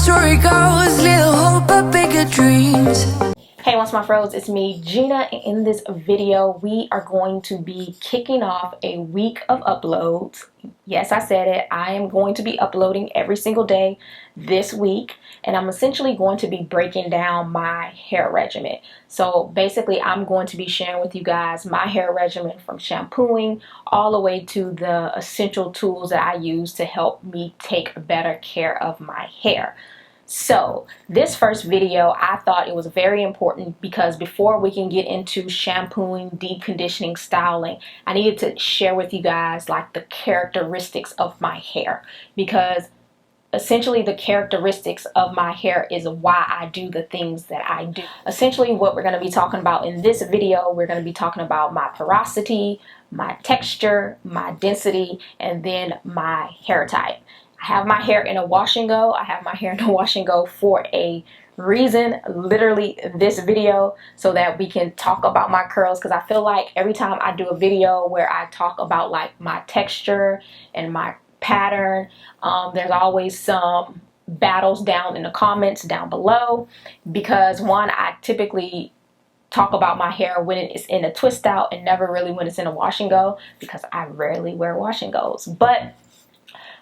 story goes, little hope but bigger dreams. Hey, what's my froze? It's me, Gina, and in this video we are going to be kicking off a week of uploads. Yes, I said it. I am going to be uploading every single day this week, and I'm essentially going to be breaking down my hair regimen. So basically I'm going to be sharing with you guys my hair regimen from shampooing all the way to the essential tools that I use to help me take better care of my hair. So this first video, I thought it was very important because before we can get into shampooing, deep conditioning, styling, I needed to share with you guys like the characteristics of my hair, because essentially the characteristics of my hair is why I do the things that I do. Essentially what we're going to be talking about in this video, we're going to be talking about my porosity, my texture, my density, and then my hair type. I have my hair in a wash and go. I have my hair in a wash and go for a reason, literally this video, so that we can talk about my curls, because I feel like every time I do a video where I talk about like my texture and my pattern, there's always some battles down in the comments down below, because one, I typically talk about my hair when it's in a twist out and never really when it's in a wash and go, because I rarely wear wash and goes. But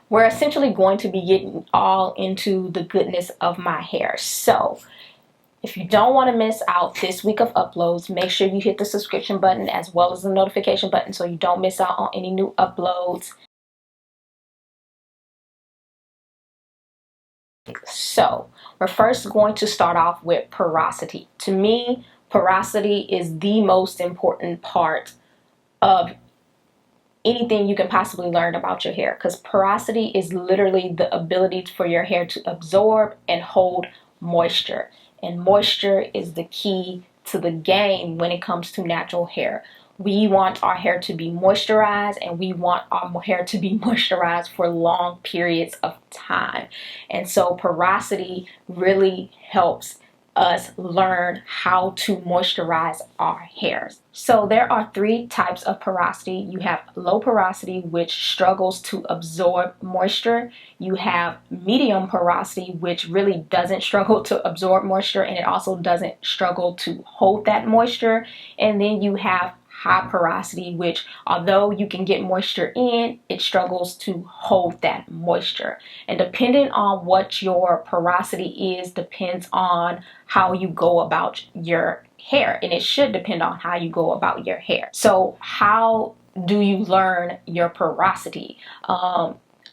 we're essentially going to be getting all into the goodness of my hair. So if you don't want to miss out this week of uploads, make sure you hit the subscription button as well as the notification button so you don't miss out on any new uploads. So we're first going to start off with porosity. To me, porosity is the most important part of anything you can possibly learn about your hair, because porosity is literally the ability for your hair to absorb and hold moisture, and moisture is the key to the game when it comes to natural hair. We want our hair to be moisturized, and we want our hair to be moisturized for long periods of time, and so porosity really helps us learn how to moisturize our hairs. So there are three types of porosity. You have low porosity, which struggles to absorb moisture. You have medium porosity, which really doesn't struggle to absorb moisture, and it also doesn't struggle to hold that moisture. And then you have high porosity, which although you can get moisture in, it struggles to hold that moisture. And depending on what your porosity is depends on how you go about your hair, and it should depend on how you go about your hair. So how do you learn your porosity?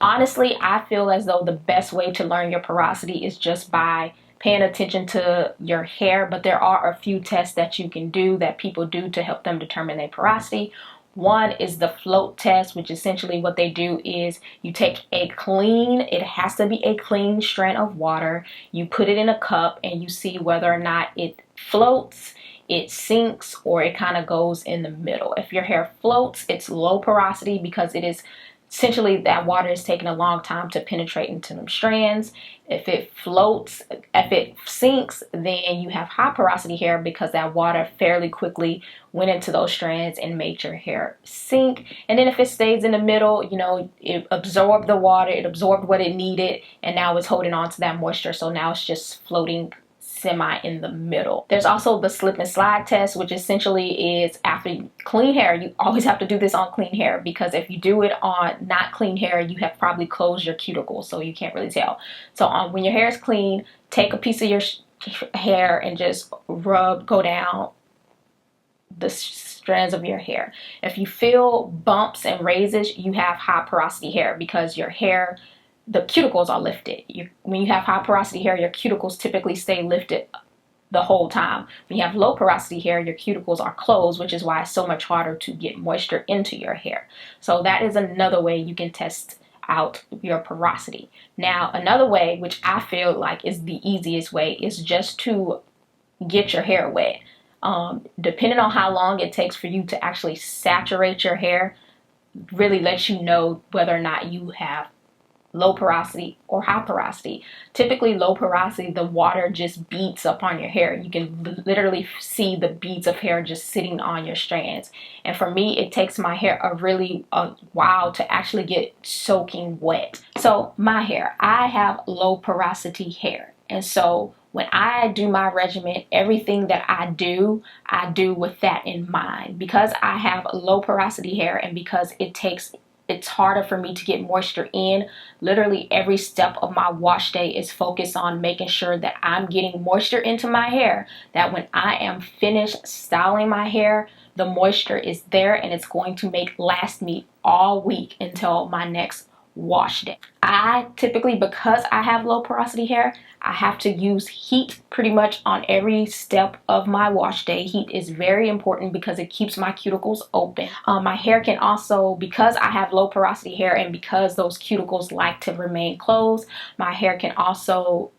Honestly, I feel as though the best way to learn your porosity is just by paying attention to your hair, but there are a few tests that you can do, that people do to help them determine their porosity. One is the float test, which essentially what they do is you take it has to be a clean strand of water, you put it in a cup, and you see whether or not it floats, it sinks, or it kind of goes in the middle. If your hair floats, it's low porosity, because it is essentially that water is taking a long time to penetrate into them strands. If it floats, if it sinks, then you have high porosity hair, because that water fairly quickly went into those strands and made your hair sink. And then if it stays in the middle, you know, it absorbed the water, it absorbed what it needed, and now it's holding on to that moisture, so now it's just floating semi in the middle. There's also the slip and slide test, which essentially is after clean hair. You always have to do this on clean hair, because if you do it on not clean hair, you have probably closed your cuticles, so you can't really tell. So when your hair is clean, take a piece of your hair and just go down the strands of your hair. If you feel bumps and raises, you have high porosity hair, because your hair, the cuticles are lifted. When you have high porosity hair, your cuticles typically stay lifted the whole time. When you have low porosity hair, your cuticles are closed, which is why it's so much harder to get moisture into your hair. So that is another way you can test out your porosity. Now, another way, which I feel like is the easiest way, is just to get your hair wet. Depending on how long it takes for you to actually saturate your hair, really lets you know whether or not you have low porosity or high porosity. Typically low porosity, the water just beats up on your hair. You can literally see the beads of hair just sitting on your strands. And for me, it takes my hair a while to actually get soaking wet. So my hair, I have low porosity hair. And so when I do my regimen, everything that I do with that in mind. Because I have low porosity hair and because it's harder for me to get moisture in. Literally every step of my wash day is focused on making sure that I'm getting moisture into my hair, that when I am finished styling my hair, the moisture is there and it's going to last me all week until my next wash day. I typically, because I have low porosity hair, I have to use heat pretty much on every step of my wash day. Heat is very important because it keeps my cuticles open. My hair can also, because I have low porosity hair and because those cuticles like to remain closed, my hair can also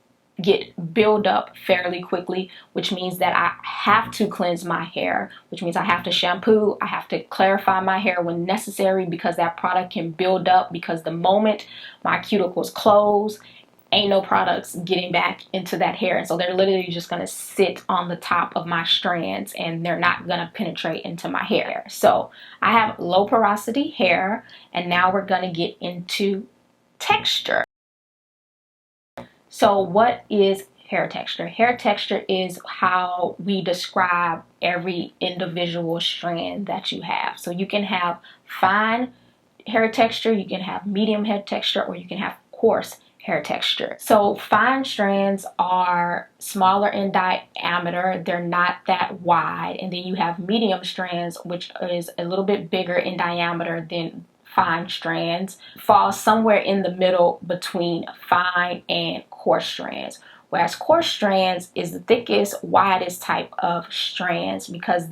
build up fairly quickly, which means that I have to cleanse my hair, which means I have to shampoo, I have to clarify my hair when necessary because that product can build up, because the moment my cuticles close, ain't no products getting back into that hair. And so they're literally just going to sit on the top of my strands and they're not going to penetrate into my hair. So I have low porosity hair, and now we're going to get into texture. So what is hair texture? Hair texture is how we describe every individual strand that you have. So you can have fine hair texture, you can have medium hair texture, or you can have coarse hair texture. So fine strands are smaller in diameter, they're not that wide, and then you have medium strands, which is a little bit bigger in diameter than fine strands, falls somewhere in the middle between fine and coarse strands. Whereas coarse strands is the thickest, widest type of strands because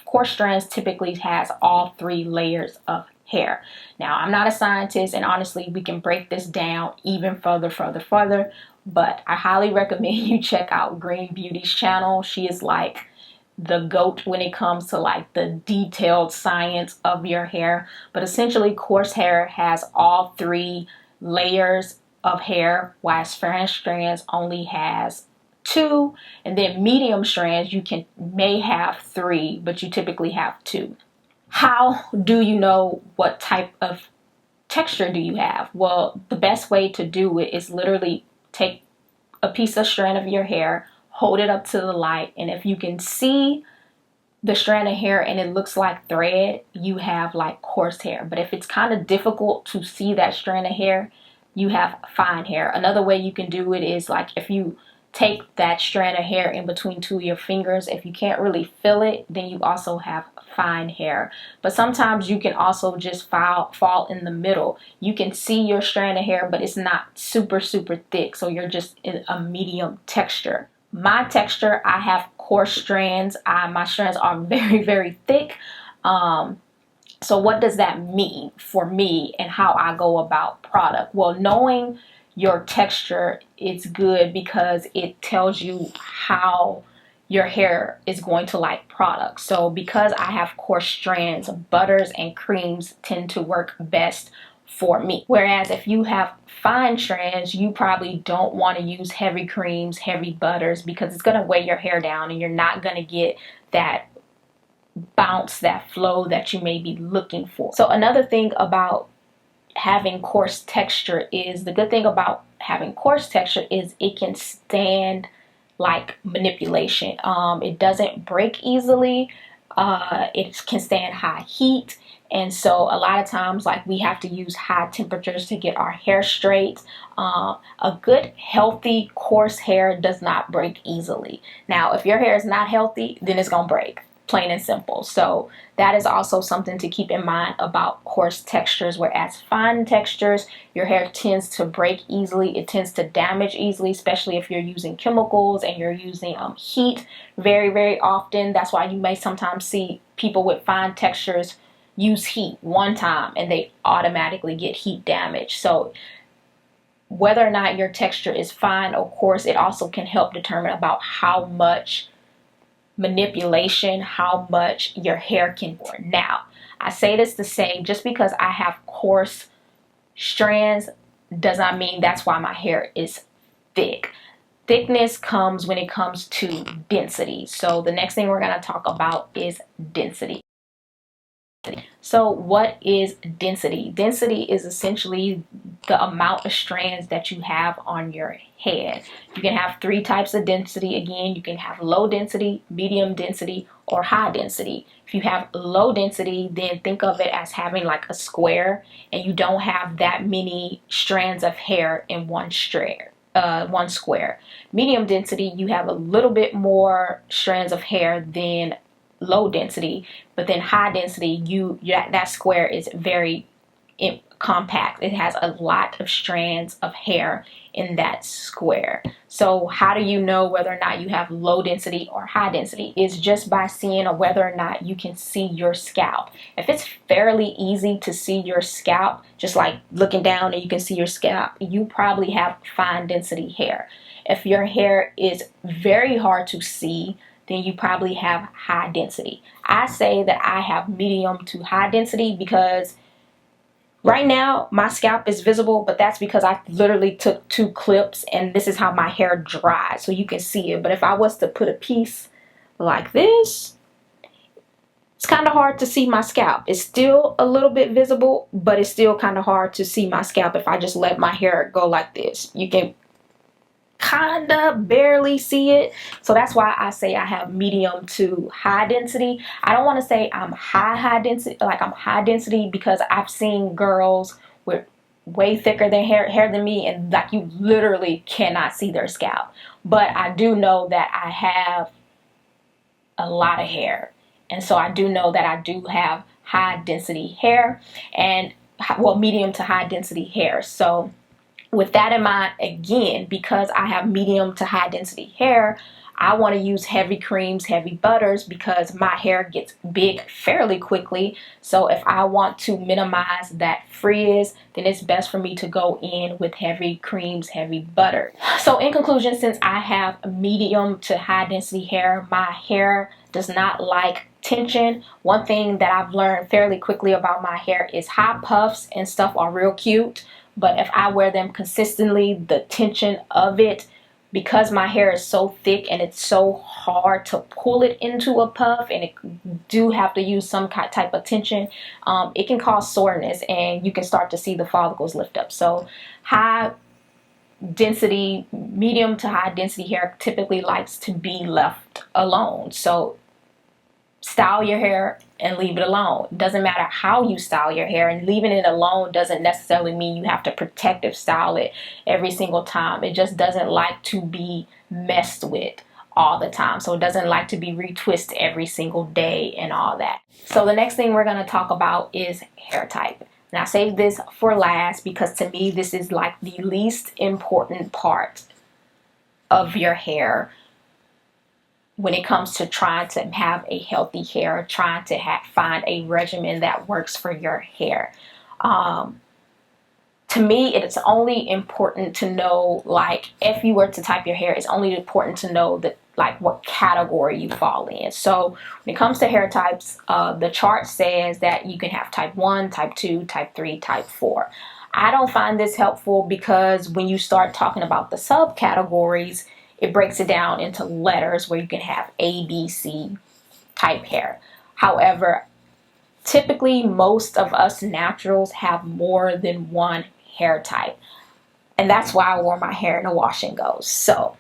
coarse strands typically has all 3 layers of hair. Now, I'm not a scientist, and honestly, we can break this down even further, but I highly recommend you check out Green Beauty's channel. She is like the GOAT when it comes to like the detailed science of your hair. But essentially, coarse hair has all 3 layers of hair, whilst fine strands only has 2, and then medium strands may have 3, but you typically have 2. How do you know what type of texture do you have? Well, the best way to do it is literally take a piece of strand of your hair, hold it up to the light, and if you can see the strand of hair and it looks like thread, you have like coarse hair. But if it's kind of difficult to see that strand of hair, you have fine hair. Another way you can do it is like if you take that strand of hair in between 2 of your fingers, if you can't really feel it, then you also have fine hair. But sometimes you can also just fall in the middle. You can see your strand of hair, but it's not super thick, so you're just in a medium texture. My texture, I have coarse strands. My strands are very thick. So what does that mean for me and how I go about product? Well, knowing your texture is good because it tells you how your hair is going to like product. So because I have coarse strands, butters and creams tend to work best for me. Whereas if you have fine strands, you probably don't want to use heavy creams, heavy butters, because it's going to weigh your hair down and you're not going to get that bounce, that flow that you may be looking for. So another thing about having coarse texture is, the good thing about having coarse texture is it can stand like manipulation. It doesn't break easily. It can stand high heat. And so a lot of times, like, we have to use high temperatures to get our hair straight. A good, healthy, coarse hair does not break easily. Now, if your hair is not healthy, then it's gonna break, plain and simple. So that is also something to keep in mind about coarse textures. Whereas fine textures, your hair tends to break easily. It tends to damage easily, especially if you're using chemicals and you're using heat very often. That's why you may sometimes see people with fine textures use heat one time and they automatically get heat damage. So whether or not your texture is fine or coarse, it also can help determine about how much manipulation, how much your hair can wear. Now, I say this to say, just because I have coarse strands does not mean that's why my hair is thick. Thickness comes when it comes to density. So the next thing we're going to talk about is density. So what is density? Density is essentially the amount of strands that you have on your head. You can have three types of density. Again, you can have low density, medium density, or high density. If you have low density, then think of it as having like a square, and you don't have that many strands of hair in one square. Medium density, you have a little bit more strands of hair than low density, but then high density, that square is very compact. It has a lot of strands of hair in that square. So how do you know whether or not you have low density or high density? It's just by seeing whether or not you can see your scalp. If it's fairly easy to see your scalp, just like looking down and you can see your scalp, you probably have fine density hair. If your hair is very hard to see, then you probably have high density. I say that I have medium to high density because right now my scalp is visible, but that's because I literally took 2 clips and this is how my hair dries, so you can see it. But if I was to put a piece like this, it's kind of hard to see my scalp. It's still a little bit visible, but it's still kind of hard to see my scalp if I just let my hair go like this. You can kind of barely see it. So that's why I say I have medium to high density. I don't want to say I'm high density, like I'm high density, because I've seen girls with way thicker than hair than me, and like you literally cannot see their scalp. But I do know that I have a lot of hair, and so I do know that I do have high density hair, and well, medium to high density hair. So with that in mind, again, because I have medium to high density hair, I want to use heavy creams, heavy butters, because my hair gets big fairly quickly. So if I want to minimize that frizz, then it's best for me to go in with heavy creams, heavy butter. So in conclusion, since I have medium to high density hair, my hair does not like tension. One thing that I've learned fairly quickly about my hair is high puffs and stuff are real cute, but if I wear them consistently, the tension of it, because my hair is so thick and it's so hard to pull it into a puff, and it do have to use some type of tension, it can cause soreness, and you can start to see the follicles lift up. So high density, medium to high density hair typically likes to be left alone. So style your hair and leave it alone. It doesn't matter how you style your hair, and leaving it alone doesn't necessarily mean you have to protective style it every single time. It just doesn't like to be messed with all the time. So it doesn't like to be retwisted every single day and all that. So the next thing we're going to talk about is hair type. And I saved this for last because to me this is like the least important part of your hair when it comes to trying to have a healthy hair, trying to find a regimen that works for your hair. To me, it's only important to know, like, if you were to type your hair, it's only important to know that, like, what category you fall in. So when it comes to hair types, the chart says that you can have type 1, type 2, type 3, type 4. I don't find this helpful because when you start talking about the subcategories, it breaks it down into letters where you can have A, B, C type hair. However, typically most of us naturals have more than one hair type. And that's why I wore my hair in a wash and go. So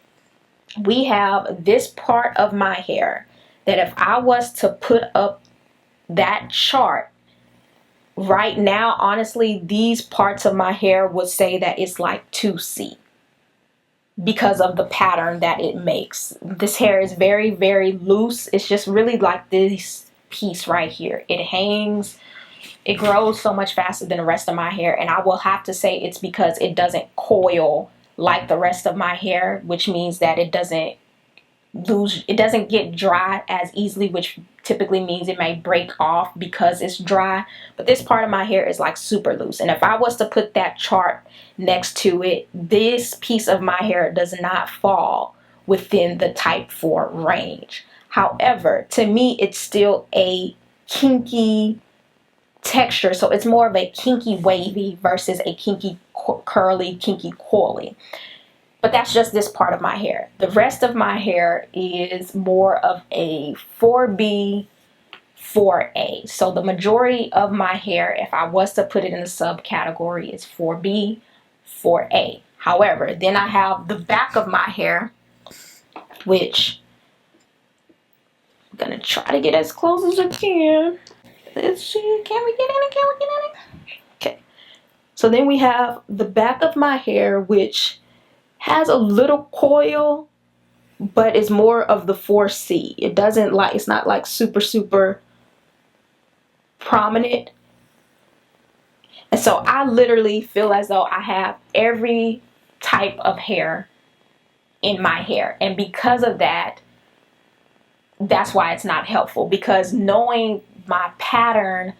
we have this part of my hair that if I was to put up that chart right now, honestly, these parts of my hair would say that it's like 2C. Because of the pattern that it makes. This hair is very, very loose. It's just really like this piece right here. It hangs, it grows so much faster than the rest of my hair, and I will have to say it's because it doesn't coil like the rest of my hair, which means that it doesn't get dry as easily, which typically means it may break off because it's dry. But this part of my hair is like super loose, and if I was to put that chart next to it, this piece of my hair does not fall within the type 4 range. However, to me, it's still a kinky texture. So it's more of a kinky wavy versus a kinky curly, kinky coily. But that's just this part of my hair. The rest of my hair is more of a 4B, 4A. So the majority of my hair, if I was to put it in a subcategory, is 4B, 4A. However, then I have the back of my hair, which I'm gonna try to get as close as I can. Let's see, can we get in it? Can we get in it? Okay. So then we have the back of my hair, which has a little coil, but it's more of the 4C. It doesn't like, it's not like super prominent. And so I literally feel as though I have every type of hair in my hair. And because of that, that's why it's not helpful, because knowing my pattern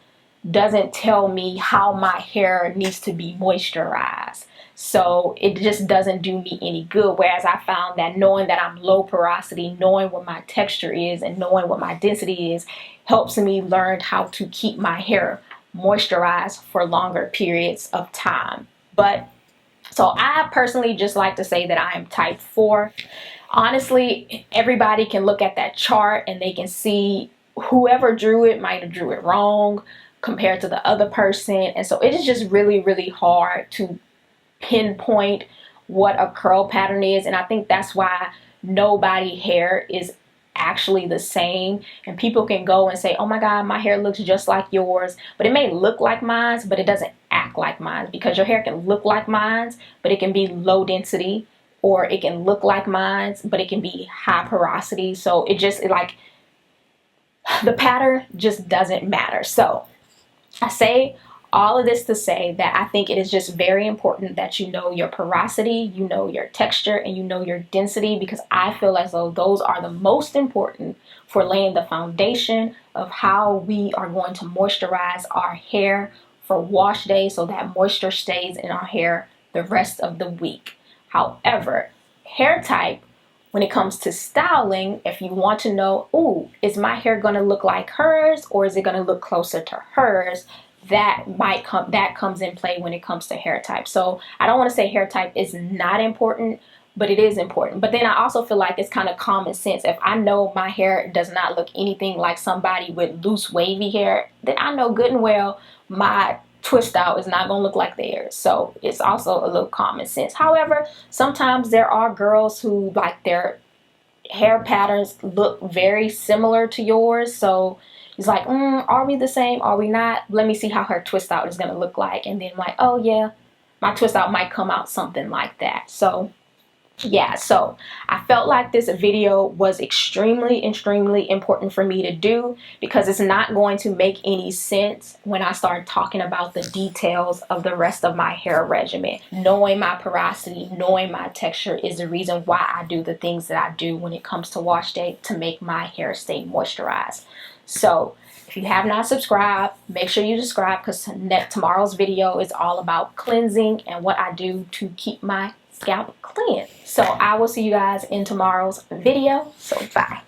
doesn't tell me how my hair needs to be moisturized. So it just doesn't do me any good. Whereas I found that knowing that I'm low porosity, knowing what my texture is, and knowing what my density is, helps me learn how to keep my hair moisturized for longer periods of time. But so I personally just like to say that I am type 4. Honestly, everybody can look at that chart and they can see whoever drew it might have drew it wrong compared to the other person. And so it is just really hard to pinpoint what a curl pattern is. And I think that's why nobody's hair is actually the same. And people can go and say, oh my God, my hair looks just like yours. But it may look like mine, but it doesn't act like mine, because your hair can look like mine, but it can be low density, or it can look like mine, but it can be high porosity. So it just like the pattern just doesn't matter. So I say all of this to say that I think it is just very important that you know your porosity, you know your texture, and you know your density, because I feel as though those are the most important for laying the foundation of how we are going to moisturize our hair for wash day, so that moisture stays in our hair the rest of the week. However, hair type, when it comes to styling, if you want to know, ooh, is my hair going to look like hers, or is it going to look closer to hers, that comes in play when it comes to hair type. So I don't want to say hair type is not important, but it is important. But then I also feel like it's kind of common sense. If I know my hair does not look anything like somebody with loose wavy hair, then I know good and well my twist out is not going to look like theirs. So it's also a little common sense. However, sometimes there are girls who like their hair patterns look very similar to yours. So it's like, are we the same? Are we not? Let me see how her twist out is going to look like. And then like, oh yeah, my twist out might come out something like that. So yeah, so I felt like this video was extremely important for me to do, because it's not going to make any sense when I start talking about the details of the rest of my hair regimen. Knowing my porosity, knowing my texture is the reason why I do the things that I do when it comes to wash day, to make my hair stay moisturized. So if you have not subscribed, make sure you subscribe, because tomorrow's video is all about cleansing and what I do to keep my scalp clean. So I will see you guys in tomorrow's video. So bye.